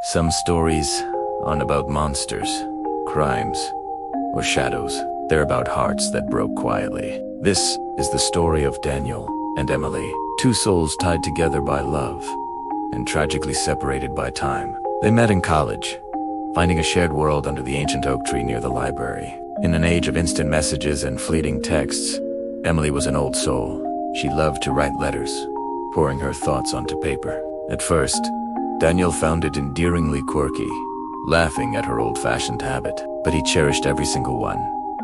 Some stories aren't about monsters, crimes, or shadows. They're about hearts that broke quietly. This is the story of Daniel and Emily, two souls tied together by love and tragically separated by time. They met in college, finding a shared world under the ancient oak tree near the library. In an age of instant messages and fleeting texts, Emily was an old soul. She loved to write letters, pouring her thoughts onto paper. At first, Daniel found it endearingly quirky, laughing at her old-fashioned habit, but he cherished every single one,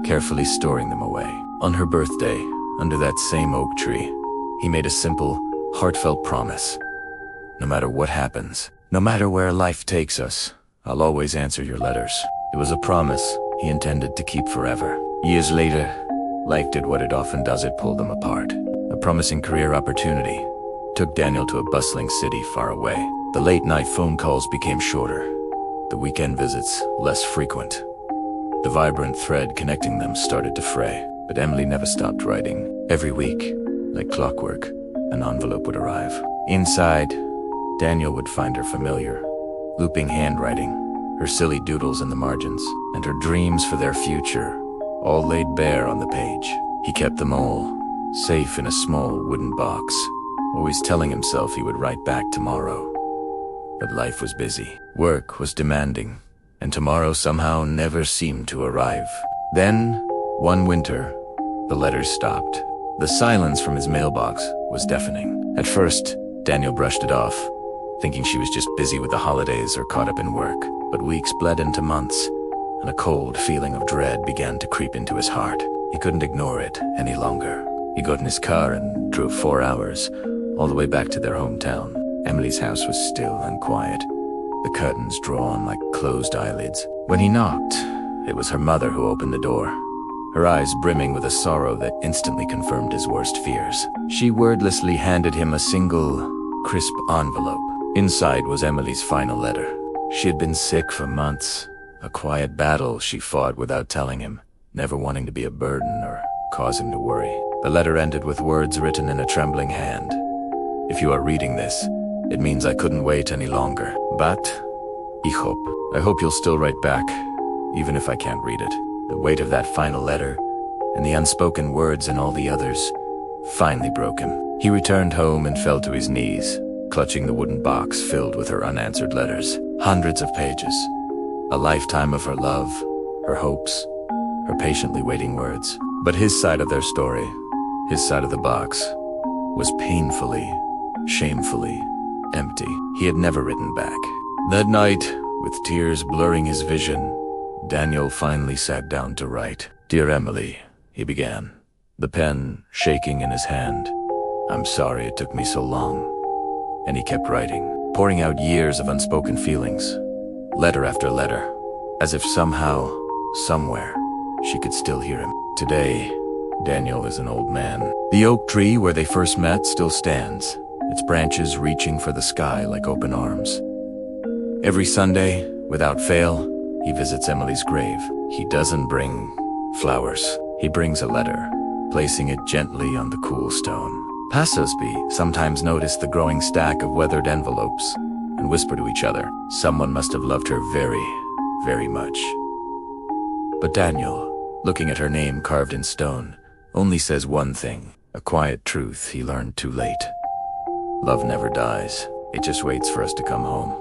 carefully storing them away. On her birthday, under that same oak tree, he made a simple, heartfelt promise. No matter what happens, no matter where life takes us, I'll always answer your letters. It was a promise he intended to keep forever. Years later, life did what it often does, it pulled them apart. A promising career opportunity took Daniel to a bustling city far away. The late-night phone calls became shorter, the weekend visits less frequent. The vibrant thread connecting them started to fray, but Emily never stopped writing. Every week, like clockwork, an envelope would arrive. Inside, Daniel would find her familiar, looping handwriting, her silly doodles in the margins, and her dreams for their future, all laid bare on the page. He kept them all, safe in a small wooden box, always telling himself he would write back tomorrow. But life was busy, work was demanding, and tomorrow somehow never seemed to arrive. Then, one winter, the letters stopped. The silence from his mailbox was deafening. At first, Daniel brushed it off, thinking she was just busy with the holidays or caught up in work. But weeks bled into months, and a cold feeling of dread began to creep into his heart. He couldn't ignore it any longer. He got in his car and drove 4 hours, all the way back to their hometown. Emily's house was still and quiet, the curtains drawn like closed eyelids. When he knocked, it was her mother who opened the door, her eyes brimming with a sorrow that instantly confirmed his worst fears. She wordlessly handed him a single, crisp envelope. Inside was Emily's final letter. She had been sick for months, a quiet battle she fought without telling him, never wanting to be a burden or cause him to worry. The letter ended with words written in a trembling hand. If you are reading this, it means I couldn't wait any longer. But, I hope you'll still write back, even if I can't read it. The weight of that final letter, and the unspoken words in all the others, finally broke him. He returned home and fell to his knees, clutching the wooden box filled with her unanswered letters. Hundreds of pages. A lifetime of her love, her hopes, her patiently waiting words. But his side of their story, his side of the box, was painfully, shamefully empty. He had never written back. That night, with tears blurring his vision, Daniel finally sat down to write. "Dear Emily," he began, the pen shaking in his hand. "I'm sorry it took me so long." And he kept writing, pouring out years of unspoken feelings, letter after letter, as if somehow, somewhere, she could still hear him. Today, Daniel is an old man. The oak tree where they first met still stands, its branches reaching for the sky like open arms. Every Sunday, without fail, he visits Emily's grave. He doesn't bring flowers. He brings a letter, placing it gently on the cool stone. Passersby sometimes notice the growing stack of weathered envelopes and whisper to each other, someone must have loved her very, very much. But Daniel, looking at her name carved in stone, only says one thing, a quiet truth he learned too late. Love never dies. It just waits for us to come home.